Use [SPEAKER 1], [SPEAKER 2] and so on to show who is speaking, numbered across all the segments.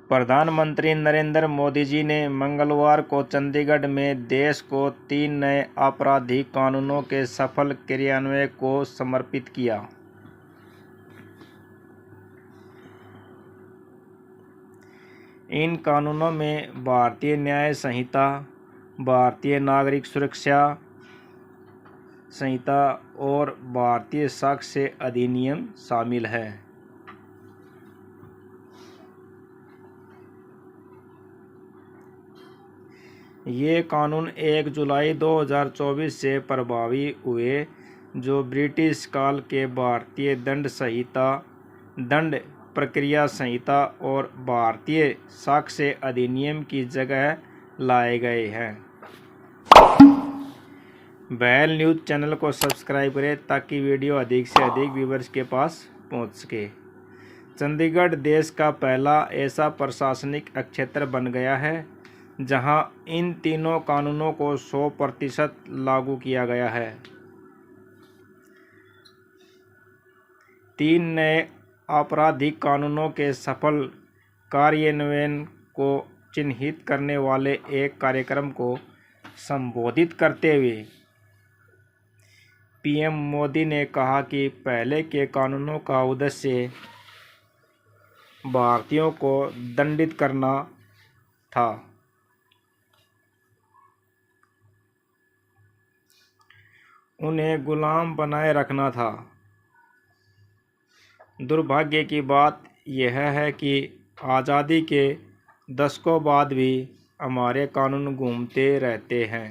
[SPEAKER 1] प्रधानमंत्री नरेंद्र मोदी जी ने मंगलवार को चंडीगढ़ में देश को 3 नए आपराधिक कानूनों के सफल क्रियान्वयन को समर्पित किया। इन कानूनों में भारतीय न्याय संहिता, भारतीय नागरिक सुरक्षा संहिता और भारतीय साक्ष्य अधिनियम शामिल है। ये कानून 1 जुलाई 2024 से प्रभावी हुए, जो ब्रिटिश काल के भारतीय दंड संहिता, दंड प्रक्रिया संहिता और भारतीय साक्ष्य अधिनियम की जगह लाए गए हैं। बैल न्यूज़ चैनल को सब्सक्राइब करें ताकि वीडियो अधिक से अधिक व्यूअर्स के पास पहुंच सके। चंडीगढ़ देश का पहला ऐसा प्रशासनिक क्षेत्र बन गया है जहां इन तीनों कानूनों को 100% लागू किया गया है। 3 नए आपराधिक कानूनों के सफल कार्यान्वयन को चिन्हित करने वाले एक कार्यक्रम को संबोधित करते हुए पीएम मोदी ने कहा कि पहले के कानूनों का उद्देश्य भारतीयों को दंडित करना था, उन्हें गुलाम बनाए रखना था। दुर्भाग्य की बात यह है कि आज़ादी के दशकों बाद भी हमारे कानून घूमते रहते हैं।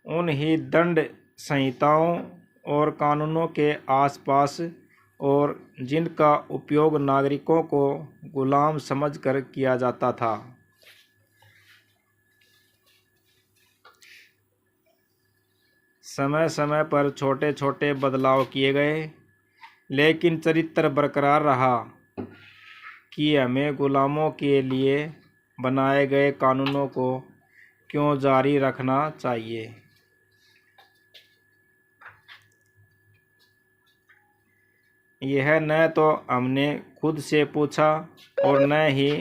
[SPEAKER 1] उन ही दंड संहिताओं और कानूनों के आसपास और जिनका उपयोग नागरिकों को गुलाम समझकर किया जाता था। समय समय पर छोटे छोटे बदलाव किए गए, लेकिन चरित्र बरकरार रहा कि हमें गुलामों के लिए बनाए गए कानूनों को क्यों जारी रखना चाहिए। यह न तो हमने खुद से पूछा और न ही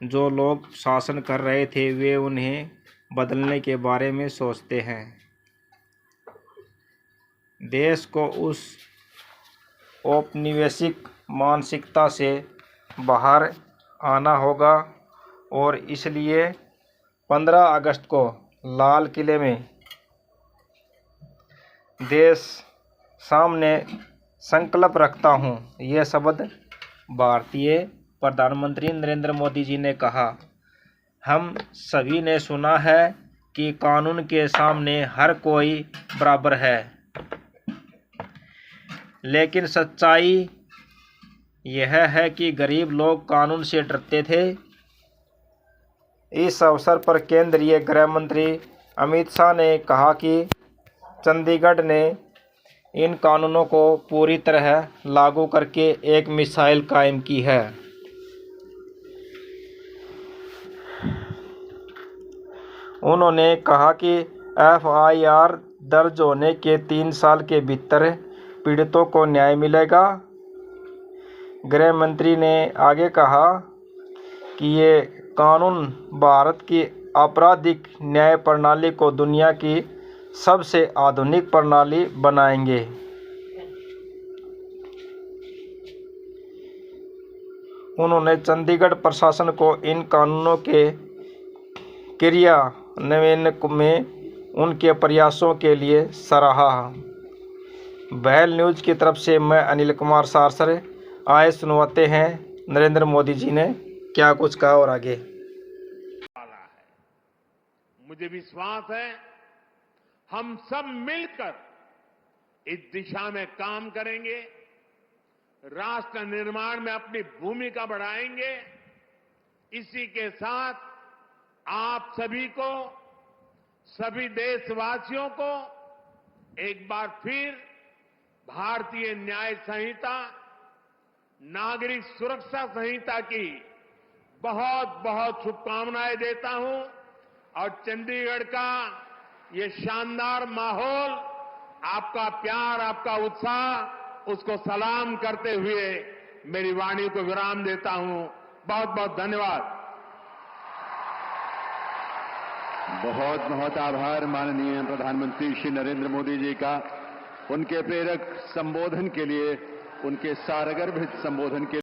[SPEAKER 1] जो लोग शासन कर रहे थे वे उन्हें बदलने के बारे में सोचते हैं। देश को उस औपनिवेशिक मानसिकता से बाहर आना होगा और इसलिए 15 अगस्त को लाल किले में देश सामने संकल्प रखता हूँ, ये शब्द भारतीय प्रधानमंत्री नरेंद्र मोदी जी ने कहा। हम सभी ने सुना है कि कानून के सामने हर कोई बराबर है, लेकिन सच्चाई यह है कि गरीब लोग कानून से डरते थे। इस अवसर पर केंद्रीय गृह मंत्री अमित शाह ने कहा कि चंडीगढ़ ने इन कानूनों को पूरी तरह लागू करके एक मिसाइल कायम की है। उन्होंने कहा कि एफआईआर दर्ज होने के 3 साल के भीतर पीड़ितों को न्याय मिलेगा। गृह मंत्री ने आगे कहा कि ये कानून भारत की आपराधिक न्याय प्रणाली को दुनिया की सबसे आधुनिक प्रणाली बनाएंगे। उन्होंने चंडीगढ़ प्रशासन को इन कानूनों के क्रियान्वयन में उनके प्रयासों के लिए सराहा। बैल न्यूज़ की तरफ से मैं अनिल कुमार सारसर। आए सुनवाते हैं नरेंद्र मोदी जी ने क्या कुछ कहा और आगे।
[SPEAKER 2] मुझे विश्वास है हम सब मिलकर इस दिशा में काम करेंगे, राष्ट्र निर्माण में अपनी भूमिका बढ़ाएंगे। इसी के साथ आप सभी को, सभी देशवासियों को एक बार फिर भारतीय न्याय संहिता, नागरिक सुरक्षा संहिता की बहुत बहुत शुभकामनाएं देता हूं और चंडीगढ़ का ये शानदार माहौल, आपका प्यार, आपका उत्साह, उसको सलाम करते हुए मेरी वाणी को विराम देता हूं। बहुत बहुत धन्यवाद।
[SPEAKER 3] बहुत बहुत आभार माननीय प्रधानमंत्री श्री नरेंद्र मोदी जी का, उनके प्रेरक संबोधन के लिए, उनके सारगर्भित संबोधन के